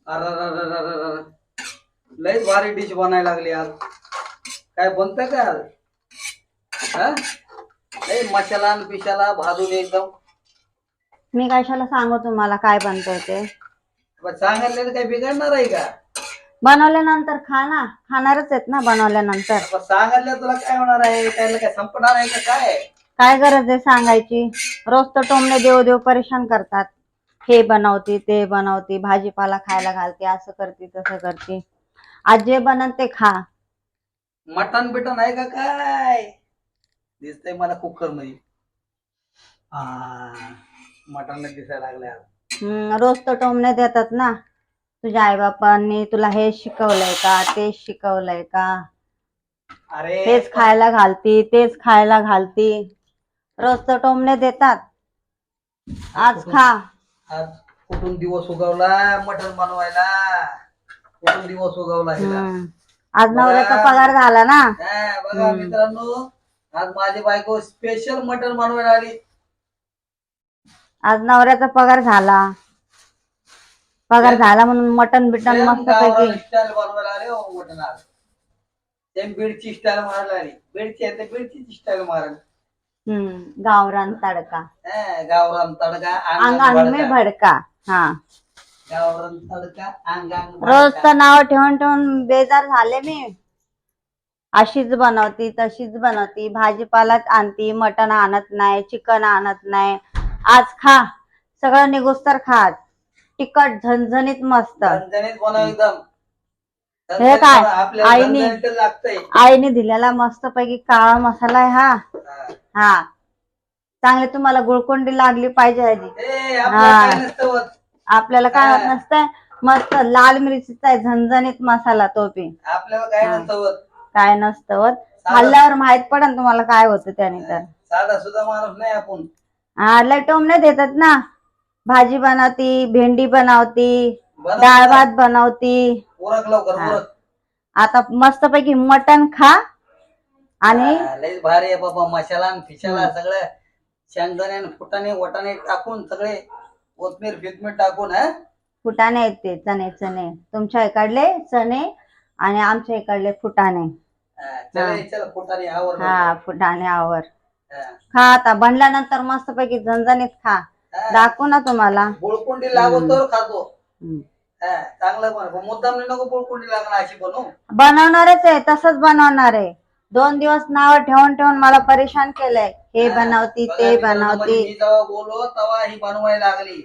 अर लय भारी डिश बनायला लागली आज. काय बनतंय काय आज? हा? लय मसाला आणि पिशाला भाजून एकदम. मी कशाला सांगू तुम्हाला काय बनतंय ते? सांगितलं काही बिघडणार आहे का? बनवल्यानंतर खा ना, खाणारच आहेत ना बनवल्यानंतर. सांगितलं तुला काय होणार आहे? त्याला काय संपणार आहे का काय? काय गरज आहे सांगायची? रोज तर टोमणे देव देव परेशान करतात. हे बनवती ते बनवती, भाजीपाला खायला घालते, असं करते तसं करते. आज जे बनन ते खा. मटण बिटन आहे का काय? दिसतंय मला कुकर मध्ये. मटण दिसायला लागल्या. रोज तर टोमणे देतात ना. तुझ्या आई बापांनी तुला हे शिकवलंय का, ते शिकवलंय का? अरे तेच खायला घालती, तेच खायला घालती. रोज तर टोमणे देतात. आज खा. आज कुठून दिवस उगवला मटण बनवायला? कुठून दिवस उगवला हिला? आज नवऱ्याचा पगार झाला ना. बघा मित्रांनो, आज माझी बायको स्पेशल मटण बनवायला आली. आज नवऱ्याचा पगार झाला. पगार झाला म्हणून मटण बिटन मस्त पैकी स्टाईल बनवायला आले. हो मटण आज ते बीडची स्टाईल मारायला आली. बीडची आहे ते बीडची स्टाईल मारायला. गावरान तडका. गावरान तडका अंगांग में भडका. हा, गावरान तडका अंगांग. रोज तर नाव ठेवून ठेवून बेजार झाले मी. अशीच बनवती तशीच बनवती, भाजीपालाच आणती, मटण आणत नाही, चिकन आणत नाही. आज खा, सगळं निघोस तर खा. तिखट झणझणीत मस्त. झणझणीत बनव एकदम. हे काय आईने दिलेला मस्त पैकी काळा मसाला आहे हा. हा, चांगले तुम्हाला गुळकोंडी लागली पाहिजे आधी. आपल्याला काय होत नसतंय. मस्त लाल मिरचीचा आहे झणझणीत मसाला तो बी. आपल्याला काय नसतं. काय नसतं. खाल्ल्यावर माहित पडेल तुम्हाला काय होतं त्याने. तर साधा सुद्धा माणूस नाही आपण. लय टोमणे देतात ना. भाजी बनवती, भेंडी बनवती, डाळ भात बनवती. आता मस्त पैकी मटण खा. आणि लय भारी आहे बाबा. मसाला फिशाला सगळं शेंगदाणे फुटाणे वटाणे टाकून सगळे कोथमीर फितमीर टाकून. फुटाणे येते चणे चणे. तुमच्या इकडले चणे आणि आमच्या इकडले फुटाणे. फुटाणे आवर. हा, फुटाणे आवर. खा आता बनल्यानंतर मस्त पैकी झणझणीत खा. दाखवू ना तुम्हाला. गुळकोंडी लागून तर खातो. चांगलं मुद्दाम नको गुळकोंडी लागणार अशी बनवणारच आहे. तसंच बनवणार आहे. 2 दिवस नाव ठेवून ठेवून मला परेशान केलंय. हे बनवती ते बनवती. जेव्हा बोललो तेव्हा ही बनवायला लागली.